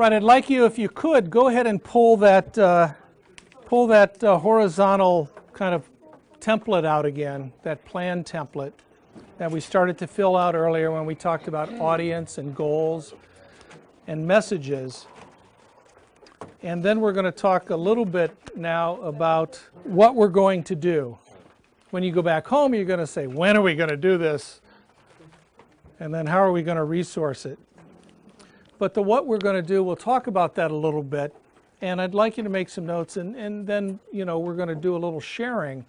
Right, I'd like you, if you could, go ahead and pull that horizontal kind of template out again, that plan template that we started to fill out earlier when we talked about audience and goals and messages. And then we're going to talk a little bit now about what we're going to do. When you go back home, you're going to say, when are we going to do this? And then how are we going to resource it? But what we're going to do, we'll talk about that a little bit. And I'd like you to make some notes. And then, we're going to do a little sharing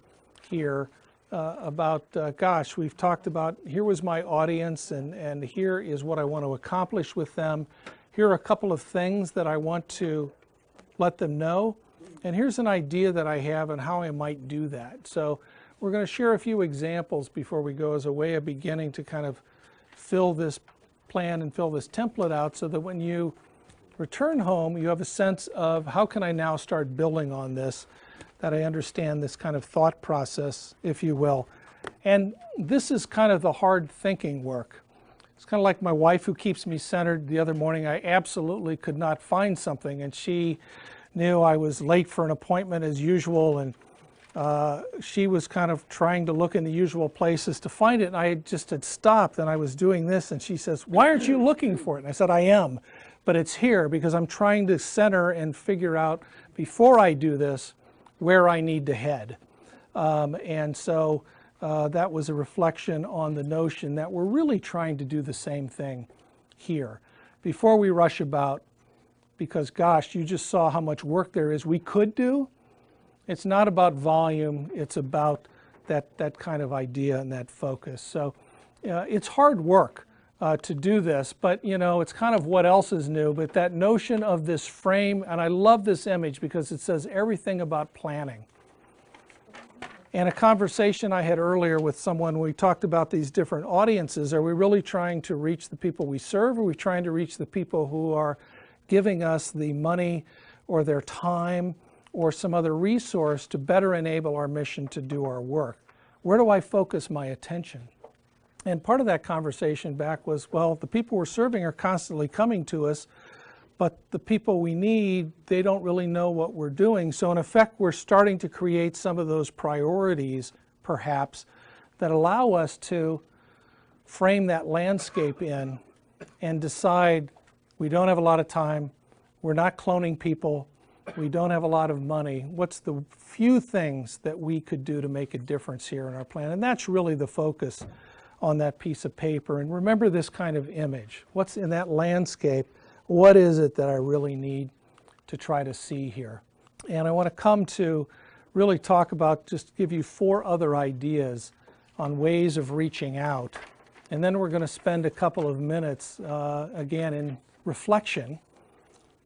here about, gosh, we've talked about, here was my audience, and here is what I want to accomplish with them. Here are a couple of things that I want to let them know. And here's an idea that I have on how I might do that. So we're going to share a few examples before we go as a way of beginning to kind of fill this plan and fill this template out so that when you return home, you have a sense of how can I now start building on this, that I understand this kind of thought process, if you will. And this is kind of the hard thinking work. It's kind of like my wife who keeps me centered. The other morning, I absolutely could not find something, and she knew I was late for an appointment as usual, and she was kind of trying to look in the usual places to find it, and I just had stopped, and I was doing this, and she says, why aren't you looking for it? And I said, I am, but it's here because I'm trying to center and figure out, before I do this, where I need to head. And so that was a reflection on the notion that we're really trying to do the same thing here. Before we rush about, because gosh, you just saw how much work there is we could do. It's not about volume, it's about that kind of idea and that focus. So it's hard work to do this, but it's kind of what else is new, but that notion of this frame, and I love this image because it says everything about planning. And a conversation I had earlier with someone, we talked about these different audiences. Are we really trying to reach the people we serve? Or are we trying to reach the people who are giving us the money or their time or some other resource to better enable our mission to do our work? Where do I focus my attention? And part of that conversation back was, well, the people we're serving are constantly coming to us, but the people we need, they don't really know what we're doing. So in effect, we're starting to create some of those priorities, perhaps, that allow us to frame that landscape in and decide we don't have a lot of time, we're not cloning people, we don't have a lot of money. What's the few things that we could do to make a difference here in our plan? And that's really the focus on that piece of paper. And remember this kind of image. What's in that landscape? What is it that I really need to try to see here? And I want to come to really talk about, just give you 4 other ideas on ways of reaching out. And then we're going to spend a couple of minutes, again, in reflection,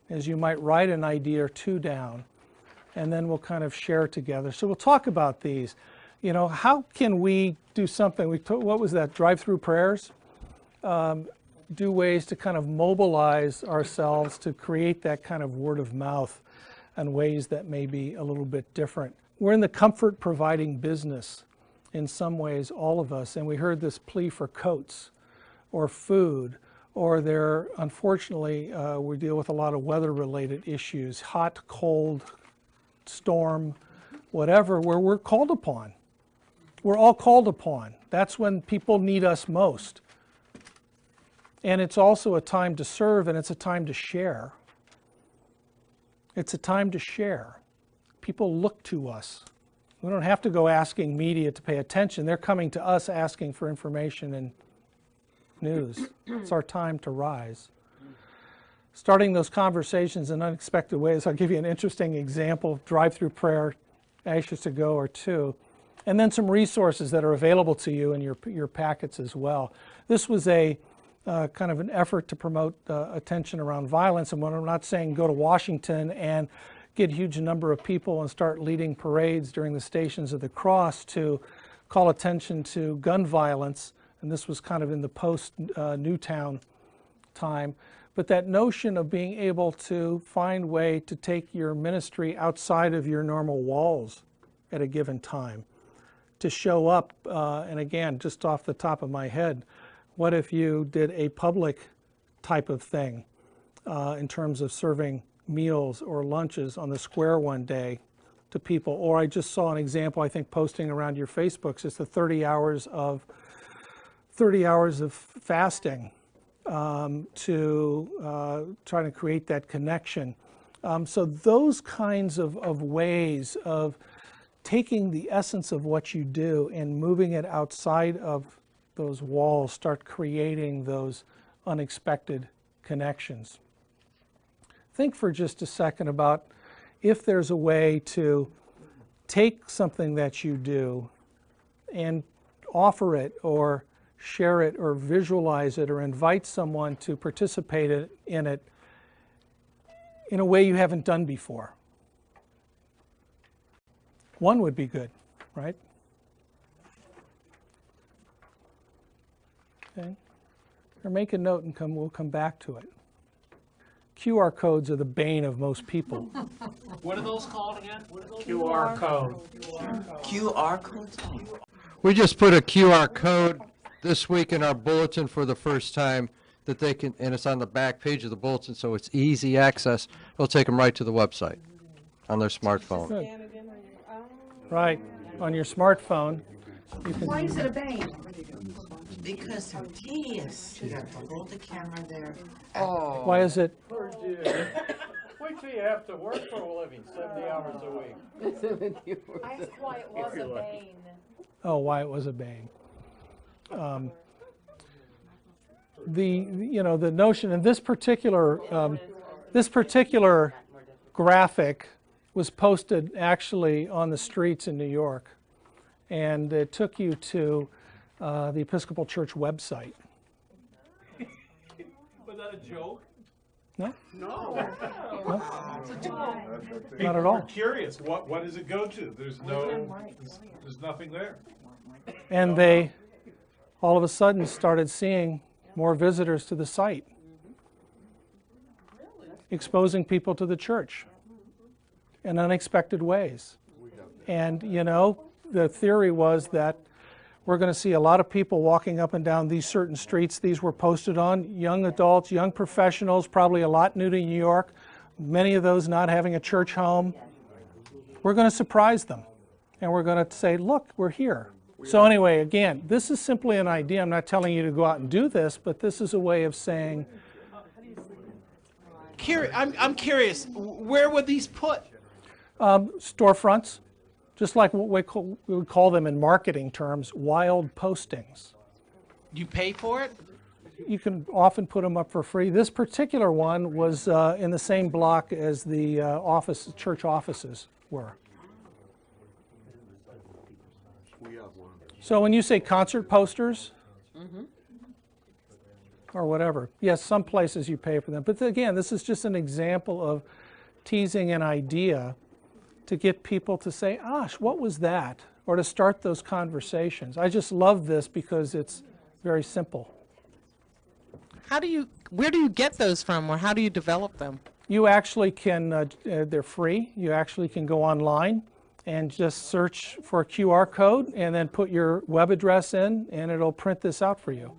as you might write an idea or 2 down, and then we'll kind of share together. So we'll talk about these. How can we do something? What was that, drive-through prayers? Do ways to kind of mobilize ourselves to create that kind of word of mouth in ways that may be a little bit different. We're in the comfort providing business in some ways, all of us, and we heard this plea for coats or food, or unfortunately, we deal with a lot of weather-related issues, hot, cold, storm, whatever, where we're called upon. We're all called upon. That's when people need us most. And it's also a time to serve, and it's a time to share. It's a time to share. People look to us. We don't have to go asking media to pay attention. They're coming to us asking for information and news. It's our time to rise. Starting those conversations in unexpected ways. I'll give you an interesting example, drive-through prayer, anxious to go or 2. And then some resources that are available to you in your packets as well. This was a kind of an effort to promote attention around violence. And when I'm not saying go to Washington and get a huge number of people and start leading parades during the Stations of the Cross to call attention to gun violence, and this was kind of in the post-Newtown time, but that notion of being able to find a way to take your ministry outside of your normal walls at a given time, to show up, and again, just off the top of my head, what if you did a public type of thing in terms of serving meals or lunches on the square one day to people. Or I just saw an example, I think, posting around your Facebooks. It's the 30 hours of fasting to try to create that connection. So those kinds of ways of taking the essence of what you do and moving it outside of those walls start creating those unexpected connections. Think for just a second about if there's a way to take something that you do and offer it or share it or visualize it or invite someone to participate in it in a way you haven't done before. One would be good, right? Okay. Or make a note and we'll come back to it. QR codes are the bane of most people. What are those called again? QR code. QR codes? We just put a QR code this week in our bulletin for the first time that they can, and it's on the back page of the bulletin, so it's easy access. It'll take them right to the website on their smartphone. Good. Right, on your smartphone. You can, Why is it a bane? Because they're tedious. You got to hold the camera there. why is it? Wait till you have to work for a living, 70 hours a week. I asked why it was a bane. Oh, why it was a bane. The notion in this particular graphic was posted actually on the streets in New York, and it took you to the Episcopal Church website. Was that a joke? No, No. not at all. Curious, what does it go to? There's nothing there. And they all of a sudden started seeing more visitors to the site, exposing people to the church in unexpected ways. And the theory was that we're going to see a lot of people walking up and down these certain streets these were posted on, young adults, young professionals, probably a lot new to New York, many of those not having a church home. We're going to surprise them, and we're going to say, look, we're here. So anyway, again, this is simply an idea. I'm not telling you to go out and do this, but this is a way of saying... I'm curious, where were these put? storefronts, just like what we would call them in marketing terms, wild postings. You pay for it? You can often put them up for free. This particular one was in the same block as the church offices were. So when you say concert posters, or whatever, yes, some places you pay for them. But again, this is just an example of teasing an idea to get people to say, "Gosh, what was that?" or to start those conversations. I just love this because it's very simple. Where do you get those from, or how do you develop them? You actually can, they're free. You actually can go online and just search for a QR code and then put your web address in, and it'll print this out for you.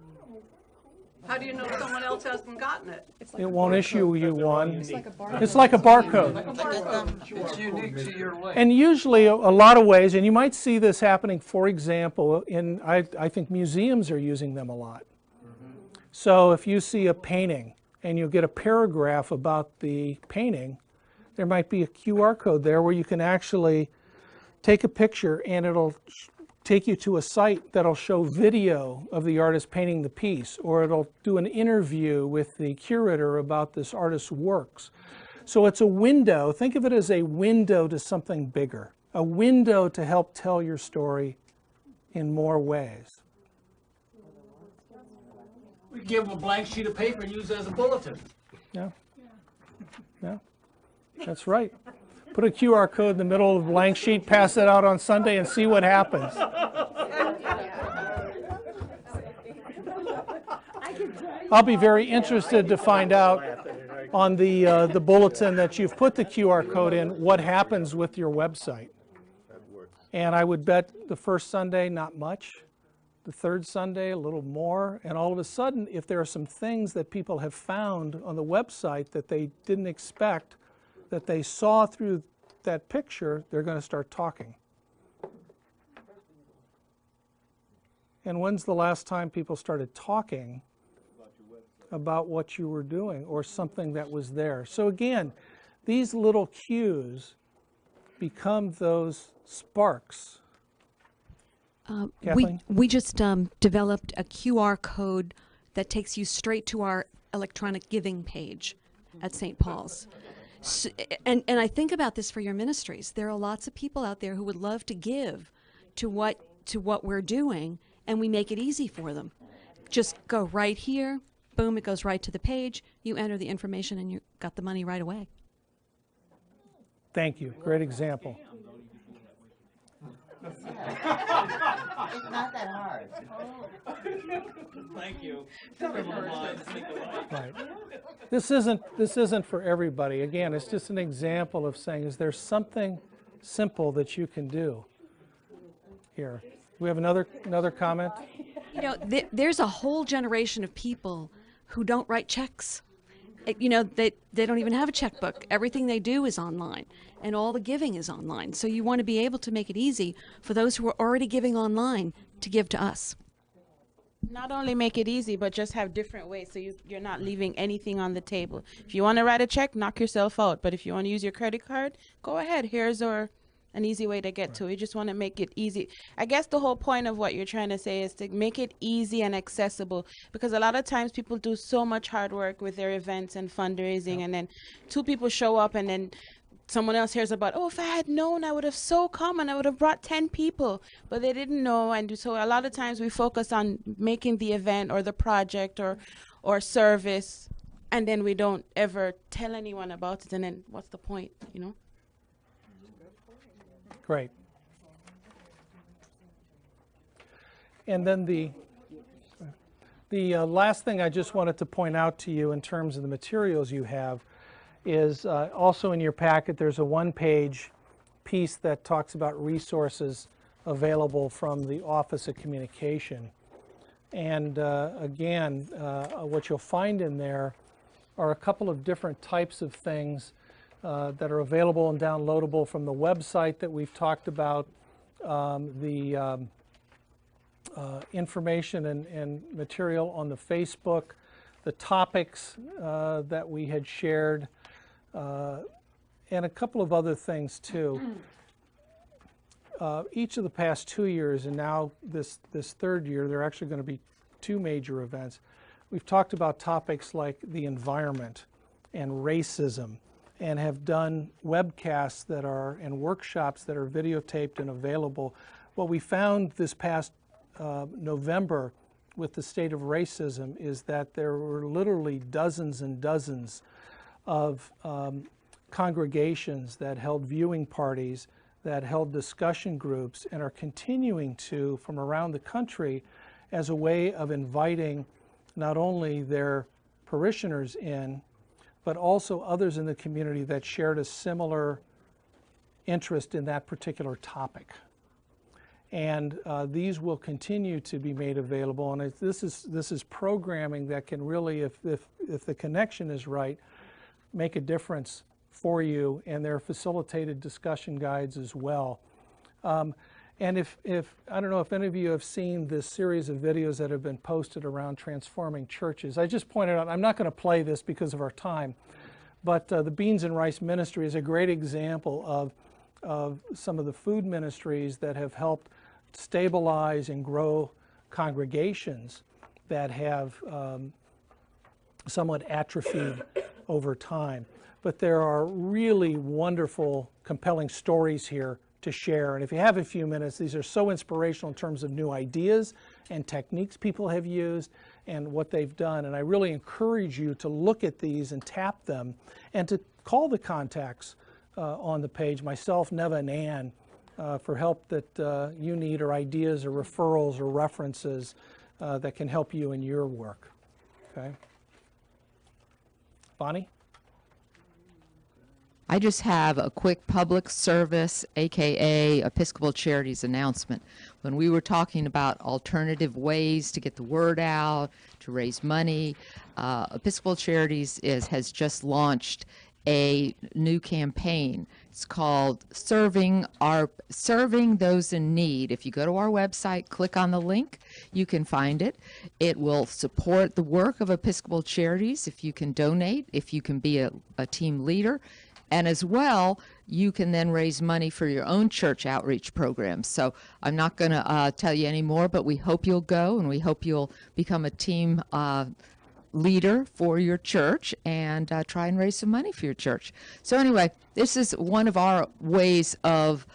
How do you know someone else hasn't gotten it? It won't issue you one. It's like a barcode. It's like a barcode. It's unique to your link. And usually a lot of ways, and you might see this happening, for example, in I think museums are using them a lot. So if you see a painting and you get a paragraph about the painting, there might be a QR code there where you can actually take a picture and it'll take you to a site that'll show video of the artist painting the piece, or it'll do an interview with the curator about this artist's works. So it's a window. Think of it as a window to something bigger, a window to help tell your story in more ways. We give them a blank sheet of paper and use it as a bulletin. Yeah. Yeah. That's right. Put a QR code in the middle of the blank sheet, pass it out on Sunday, and see what happens. I'll be very interested to find out on the bulletin that you've put the QR code in, what happens with your website. And I would bet the first Sunday, not much. the third Sunday, a little more, and all of a sudden, if there are some things that people have found on the website that they didn't expect, that they saw through that picture, they're going to start talking. And when's the last time people started talking about what you were doing or something that was there? So again, these little cues become those sparks. Kathleen? We just developed a QR code that takes you straight to our electronic giving page at St. Paul's. So, and I think about this for your ministries. There are lots of people out there who would love to give to what we're doing, and we make it easy for them. Just go right here, boom, it goes right to the page. You enter the information, and you got the money right away. Thank you. Great example. It's not that hard. Thank you. Right. This isn't for everybody. Again, it's just an example of saying, is there something simple that you can do here? We have another comment? You know, there's a whole generation of people who don't write checks. You know, they don't even have a checkbook. Everything they do is online, and all the giving is online. So you want to be able to make it easy for those who are already giving online to give to us. Not only make it easy, but just have different ways so you're not leaving anything on the table. If you want to write a check, knock yourself out. But if you want to use your credit card, go ahead. Here's an easy way to get to it. You just want to make it easy. I guess the whole point of what you're trying to say is to make it easy and accessible, because a lot of times people do so much hard work with their events and fundraising, and then two people show up and then someone else hears about, oh, if I had known, I would have so come and I would have brought 10 people, but they didn't know. And so a lot of times we focus on making the event or the project or service, and then we don't ever tell anyone about it, and then what's the point, you know? Great. And then the last thing I just wanted to point out to you in terms of the materials you have is also in your packet there's a one-page piece that talks about resources available from the Office of Communication. And again, what you'll find in there are a couple of different types of things that are available and downloadable from the website that we've talked about, the information and material on the Facebook, the topics that we had shared, and a couple of other things too. Each of the past 2 years, and now this third year, there are actually going to be 2 major events. We've talked about topics like the environment and racism, and have done webcasts that are and workshops that are videotaped and available. What we found this past November with the state of racism is that there were literally dozens and dozens of congregations that held viewing parties, that held discussion groups, and are continuing to, from around the country, as a way of inviting not only their parishioners in, but also others in the community that shared a similar interest in that particular topic. And these will continue to be made available. And this is programming that can really, if the connection is right, make a difference for you. And there are facilitated discussion guides as well. And if I don't know if any of you have seen this series of videos that have been posted around transforming churches. I just pointed out, I'm not going to play this because of our time, but the Beans and Rice Ministry is a great example of some of the food ministries that have helped stabilize and grow congregations that have somewhat atrophied over time. But there are really wonderful, compelling stories here to share. And if you have a few minutes, these are so inspirational in terms of new ideas and techniques people have used and what they've done. And I really encourage you to look at these and tap them and to call the contacts on the page, myself, Neva, and Ann, for help that you need, or ideas or referrals or references that can help you in your work. Okay? Bonnie? I just have a quick public service, aka Episcopal Charities announcement. When we were talking about alternative ways to get the word out, to raise money, Episcopal Charities has just launched a new campaign. It's called Serving Those in Need. If you go to our website, click on the link, you can find it. It will support the work of Episcopal Charities if you can donate, if you can be a team leader. And as well, you can then raise money for your own church outreach programs. So I'm not going to tell you any more, but we hope you'll go, and we hope you'll become a team leader for your church and try and raise some money for your church. So anyway, this is one of our ways of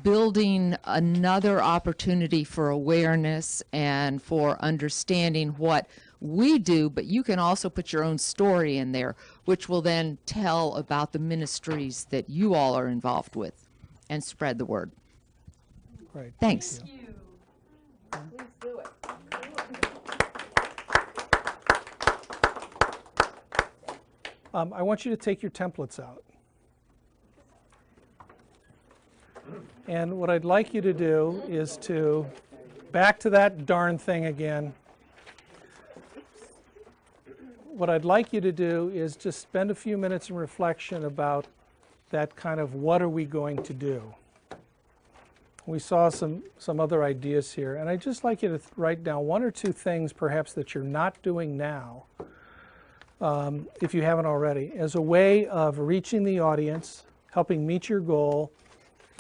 building another opportunity for awareness and for understanding what we do, but you can also put your own story in there, which will then tell about the ministries that you all are involved with and spread the word. Great. Thanks. Thank you. Please do it. I want you to take your templates out. And what I'd like you to do is to, back to that darn thing again. What I'd like you to do is just spend a few minutes in reflection about that kind of what are we going to do. We saw some other ideas here, and I'd just like you to write down one or two things perhaps that you're not doing now, if you haven't already, as a way of reaching the audience, helping meet your goal,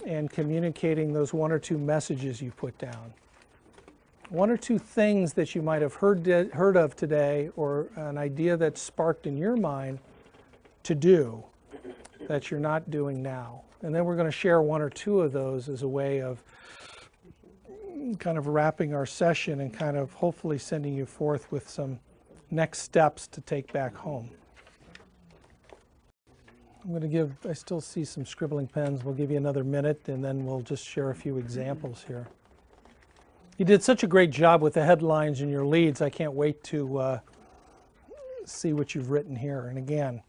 and communicating those one or two messages you put down. One or two things that you might have heard of today, or an idea that's sparked in your mind to do that you're not doing now. And then we're going to share one or two of those as a way of kind of wrapping our session and kind of hopefully sending you forth with some next steps to take back home. I'm going to give, I still see some scribbling pens. We'll give you another minute and then we'll just share a few examples here. You did such a great job with the headlines and your leads. I can't wait to see what you've written here. And again,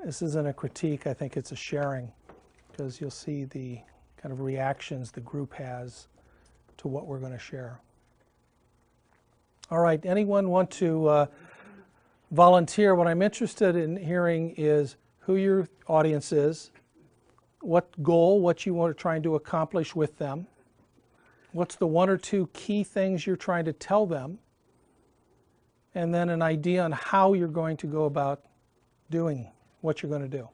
this isn't a critique. I think it's a sharing, because you'll see the kind of reactions the group has to what we're going to share. All right, anyone want to volunteer? What I'm interested in hearing is who your audience is, what goal, what you are trying to accomplish with them, what's the one or two key things you're trying to tell them, and then an idea on how you're going to go about doing what you're going to do.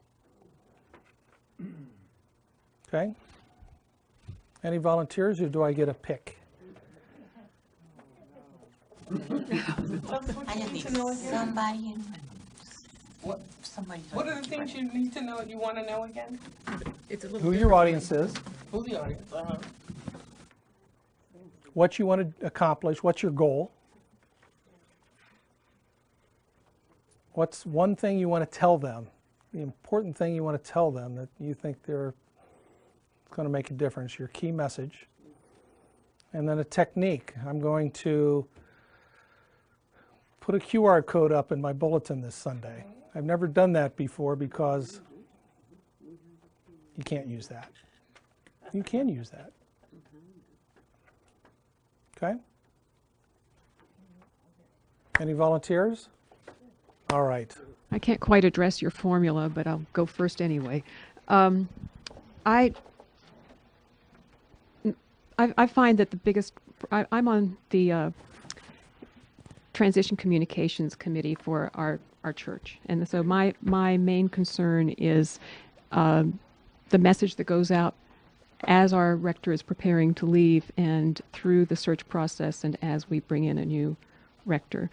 Okay? Any volunteers, or do I get a pick? I just need somebody in somebody. What are the things you need to know and you want to know again? It's a little Who your audience is, Who the audience? what you want to accomplish, what's your goal, what's one thing you want to tell them, the important thing you want to tell them that you think they're going to make a difference, your key message, and then a technique. I'm going to put a QR code up in my bulletin this Sunday. I've never done that before because you can't use that. You can use that. Okay? Any volunteers? All right. I can't quite address your formula, but I'll go first anyway. I find that the biggest, I'm on the Transition Communications Committee for our church. And so my main concern is the message that goes out as our rector is preparing to leave and through the search process and as we bring in a new rector.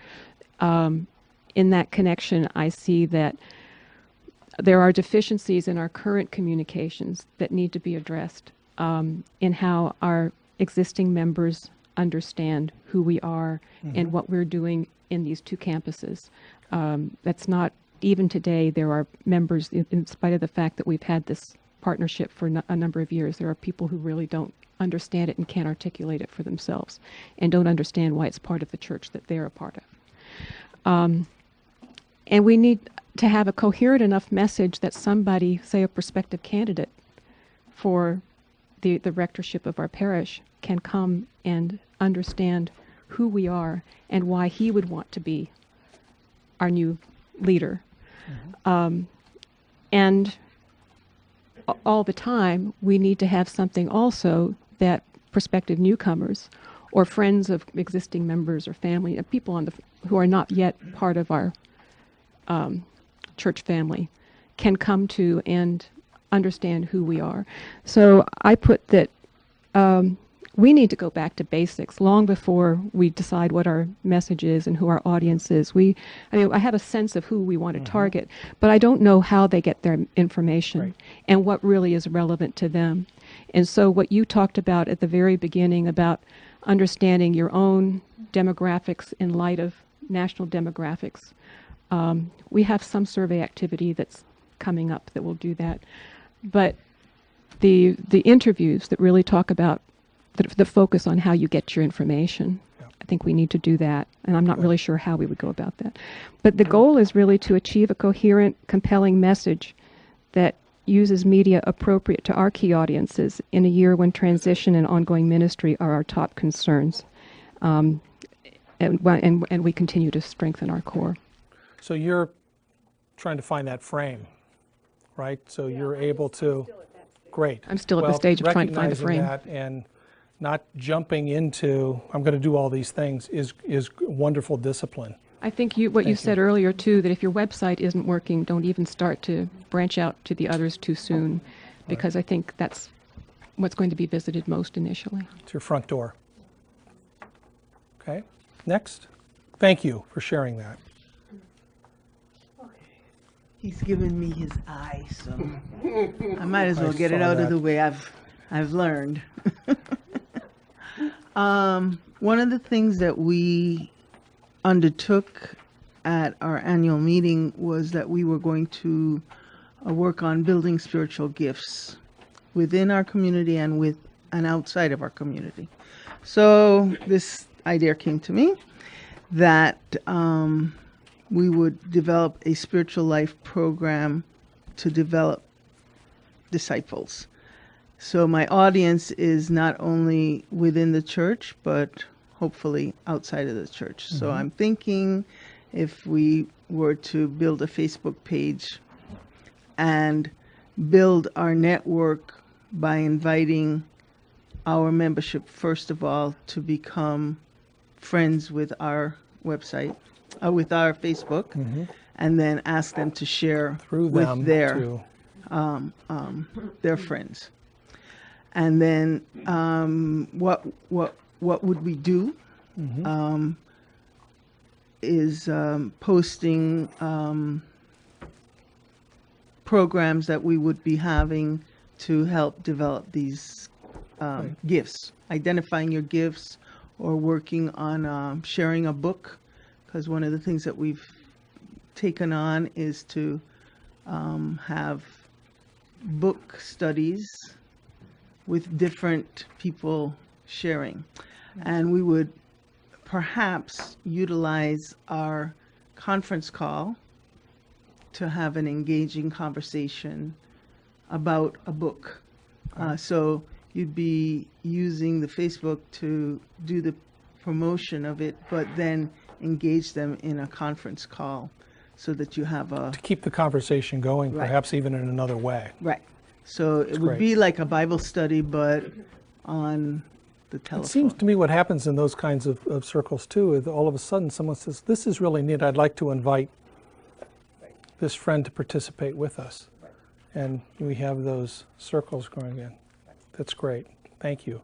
In that connection, I see that there are deficiencies in our current communications that need to be addressed in how our existing members understand who we are and what we're doing in these two campuses. That's not, even today, there are members, in spite of the fact that we've had this partnership for a number of years, there are people who really don't understand it and can't articulate it for themselves and don't understand why it's part of the church that they're a part of. And we need, to have a coherent enough message that somebody, say a prospective candidate for the rectorship of our parish, can come and understand who we are and why he would want to be our new leader. And all the time, we need to have something also that prospective newcomers or friends of existing members or family, people who are not yet part of our church family, can come to and understand who we are. So I put that we need to go back to basics long before we decide what our message is and who our audience is. I have a sense of who we want to target, but I don't know how they get their information and what really is relevant to them. And so what you talked about at the very beginning about understanding your own demographics in light of national demographics, we have some survey activity that's coming up that will do that. But the interviews that really talk about the focus on how you get your information, I think we need to do that. And I'm not really sure how we would go about that. But the goal is really to achieve a coherent, compelling message that uses media appropriate to our key audiences in a year when transition and ongoing ministry are our top concerns. And we continue to strengthen our core. So you're trying to find that frame, right? So you're able to, great. I'm still at the stage of trying to find the frame. Recognizing that and not jumping into, I'm going to do all these things is wonderful discipline. I think what you said earlier too, that if your website isn't working, don't even start to branch out to the others too soon, because I think that's what's going to be visited most initially. It's your front door. Okay, next. Thank you for sharing that. He's given me his eye, so I might as well get it saw out of that. the way. I've learned. One of the things that we undertook at our annual meeting was that we were going to work on building spiritual gifts within our community and outside of our community. So this idea came to me that we would develop a spiritual life program to develop disciples. So my audience is not only within the church, but hopefully outside of the church. So I'm thinking if we were to build a Facebook page and build our network by inviting our membership, first of all, to become friends with our website, with our Facebook, and then ask them to share with their friends. And then what would we do? Is posting programs that we would be having to help develop these gifts, identifying your gifts, or working on sharing a book, because one of the things that we've taken on is to have book studies with different people sharing. And we would perhaps utilize our conference call to have an engaging conversation about a book. So you'd be using the Facebook to do the promotion of it, but then engage them in a conference call so that you have a... To keep the conversation going, perhaps even in another way. Right. So it would be like a Bible study, but on the telephone. It seems to me what happens in those kinds of circles too, is all of a sudden someone says, this is really neat, I'd like to invite this friend to participate with us. And we have those circles going in. That's great. Thank you.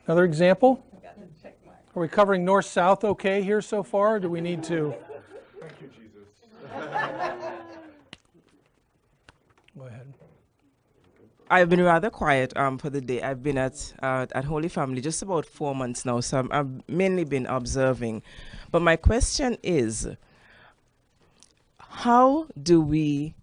Another example? Are we covering north-south okay here so far? Or do we need to? Thank you, Jesus. Go ahead. I've been rather quiet for the day. I've been at Holy Family just about 4 months now, so I've mainly been observing. But my question is, how do we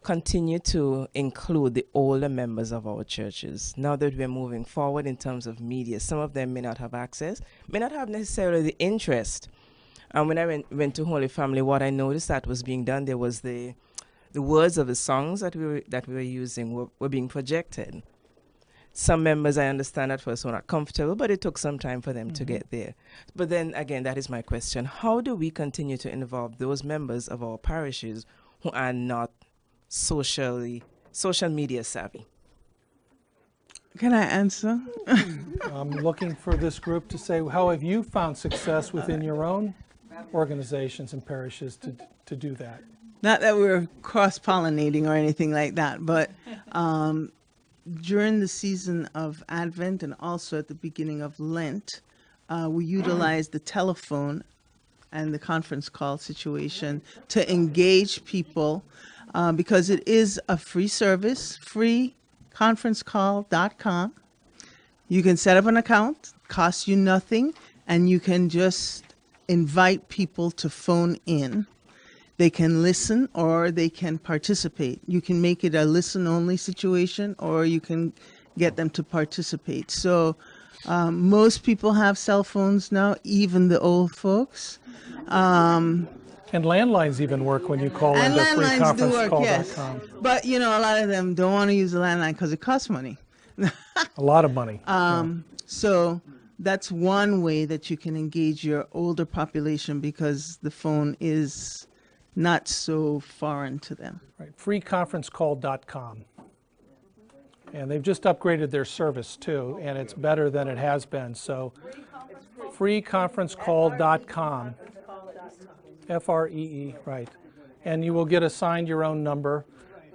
continue to include the older members of our churches now that we're moving forward in terms of media? Some of them may not have access, may not have necessarily the interest And when I went to Holy Family, what I noticed that was being done, there was the words of the songs that we were using were being projected. Some members, I understand, at first were not comfortable, but it took some time for them to get there. But then again, that is my question. How do we continue to involve those members of our parishes who are not social media savvy? Can I answer? I'm looking for this group to say, how have you found success within your own organizations and parishes to do that? Not that we're cross-pollinating or anything like that, but during the season of Advent and also at the beginning of Lent, we utilize the telephone and the conference call situation to engage people because it is a free service, freeconferencecall.com. You can set up an account, costs you nothing, and you can just invite people to phone in. They can listen or they can participate. You can make it a listen-only situation or you can get them to participate. So most people have cell phones now, even the old folks. And landlines even work when you call into freeconferencecall.com. Yes. But, you know, a lot of them don't want to use the landline because it costs money. A lot of money. So that's one way that you can engage your older population because the phone is not so foreign to them. Right, freeconferencecall.com. And they've just upgraded their service too, and it's better than it has been. So freeconferencecall.com, Free, right. And you will get assigned your own number,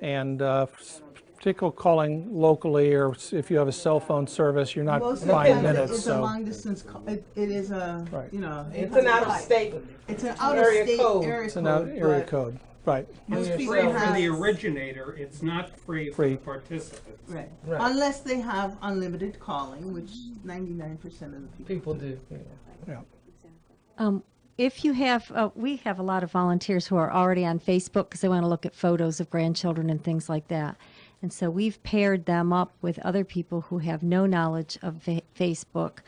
and particularly calling locally, or if you have a cell phone service, you're not 5 minutes. It's so a long distance. It is a, right. you know. It's an out of state. It's an out of state area It's an area code, right. It's free for the originator. It's not free for the participants. Right. Unless they have unlimited calling, which 99% of the people do. Yeah. If you have, we have a lot of volunteers who are already on Facebook because they want to look at photos of grandchildren and things like that. And so we've paired them up with other people who have no knowledge of Facebook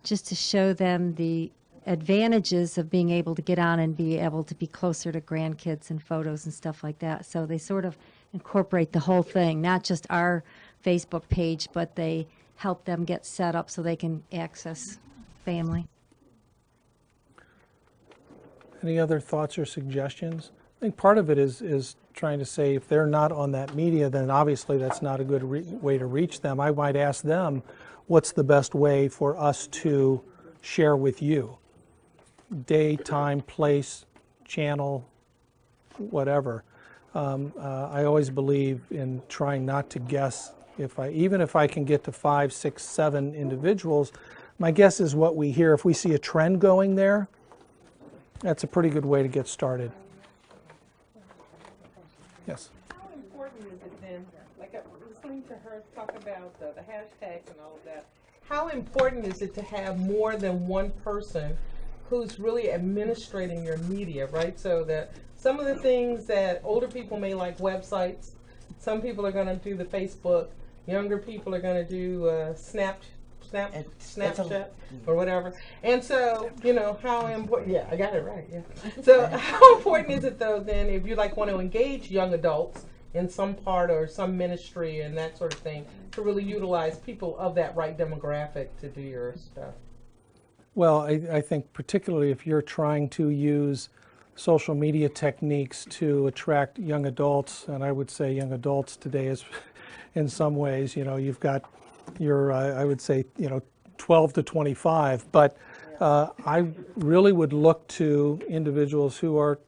just to show them the advantages of being able to get on and be able to be closer to grandkids and photos and stuff like that. So they sort of incorporate the whole thing, not just our Facebook page, but they help them get set up so they can access family. Any other thoughts or suggestions? I think part of it is trying to say if they're not on that media, then obviously that's not a good way to reach them. I might ask them, what's the best way for us to share with you? Day, time, place, channel, whatever. I always believe in trying not to guess. Even if I can get to 5, 6, 7 individuals, my guess is what we hear. If we see a trend going there, that's a pretty good way to get started. Yes. How important is it then, like listening to her talk about the hashtags and all of that, how important is it to have more than one person who's really administrating your media, right? So that some of the things that older people may like websites, some people are going to do the Facebook, younger people are going to do Snapchat or whatever. And so, you know, how important, yeah, I got it right, yeah. So how important is it though then if you like want to engage young adults in some part or some ministry and that sort of thing to really utilize people of that right demographic to do your stuff? Well, I think particularly if you're trying to use social media techniques to attract young adults, and I would say young adults today is in some ways, you know, you've got your, I would say, you know, 12 to 25, but I really would look to individuals who are,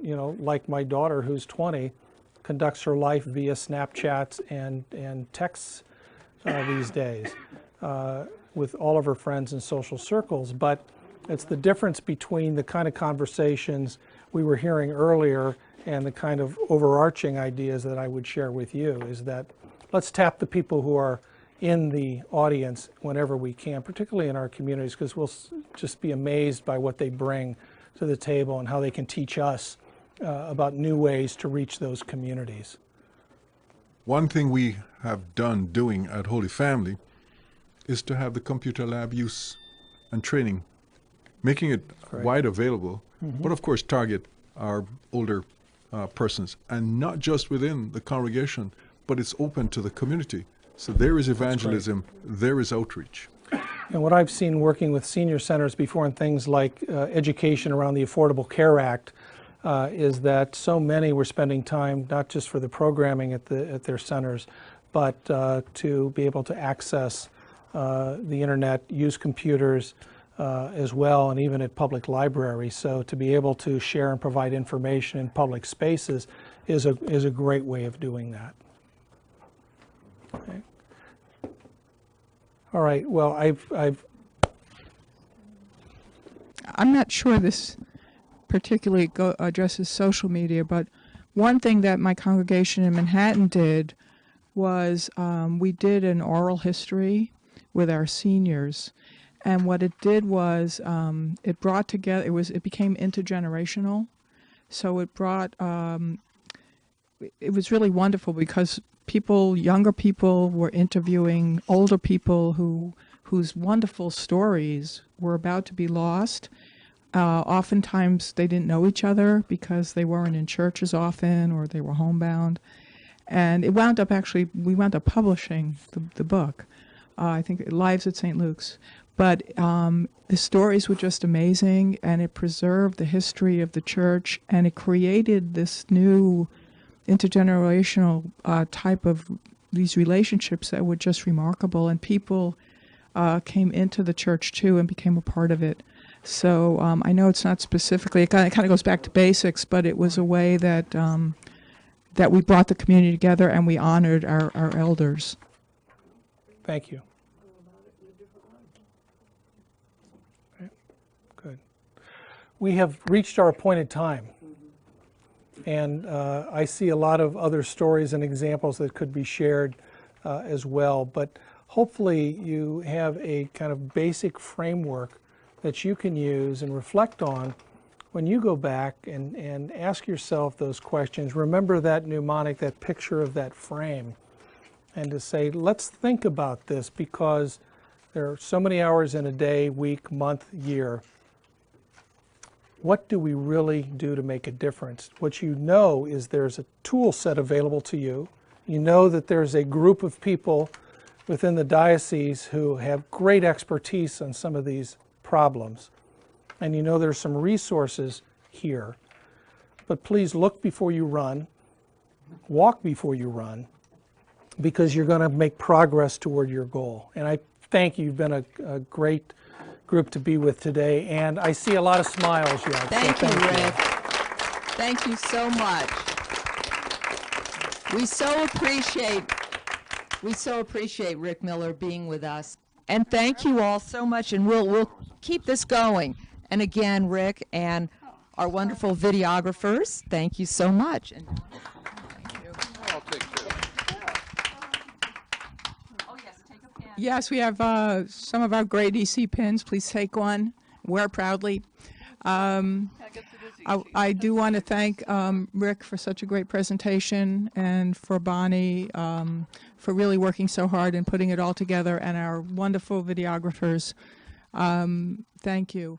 you know, like my daughter who's 20, conducts her life via Snapchats and texts these days with all of her friends in social circles. But it's the difference between the kind of conversations we were hearing earlier and the kind of overarching ideas that I would share with you is that let's tap the people who are in the audience whenever we can, particularly in our communities, because we'll just be amazed by what they bring to the table and how they can teach us about new ways to reach those communities. One thing we have doing at Holy Family is to have the computer lab use and training, making it wide available but of course target our older persons, and not just within the congregation, but it's open to the community. So there is evangelism, there is outreach. And what I've seen working with senior centers before and things like education around the Affordable Care Act is that so many were spending time not just for the programming at their centers, but to be able to access the internet, use computers as well, and even at public libraries. So to be able to share and provide information in public spaces is a great way of doing that. Okay. All right. Well, I'm not sure this particularly addresses social media, but one thing that my congregation in Manhattan did was we did an oral history with our seniors, and what it did was it brought together. It became intergenerational, so it brought. It was really wonderful because younger people were interviewing older people whose wonderful stories were about to be lost. Oftentimes they didn't know each other because they weren't in churches often, or they were homebound. And we wound up publishing the book, I think Lives at St. Luke's. But the stories were just amazing, and it preserved the history of the church, and it created this new intergenerational type of these relationships that were just remarkable, and people came into the church too and became a part of it. So I know it's not specifically, it kind of goes back to basics, but it was a way that that we brought the community together and we honored our elders. Thank you. Okay, good. We have reached our appointed time. And I see a lot of other stories and examples that could be shared as well. But hopefully you have a kind of basic framework that you can use and reflect on when you go back and ask yourself those questions. Remember that mnemonic, that picture of that frame, and to say, let's think about this, because there are so many hours in a day, week, month, year. What do we really do to make a difference? What you know is there's a tool set available to you. You know that there's a group of people within the diocese who have great expertise on some of these problems. And you know there's some resources here. But please look before you run, walk before you run, because you're going to make progress toward your goal. And I thank you. You've been a great group to be with today, and I see a lot of smiles yet. Thank you, Rick. Thank you so much. We so appreciate Rick Miller being with us, and thank you all so much. And we'll keep this going. And again, Rick and our wonderful videographers, thank you so much. And yes, we have some of our great EC pins. Please take one. Wear proudly. I do want to thank Rick for such a great presentation, and for Bonnie for really working so hard and putting it all together, and our wonderful videographers. Thank you.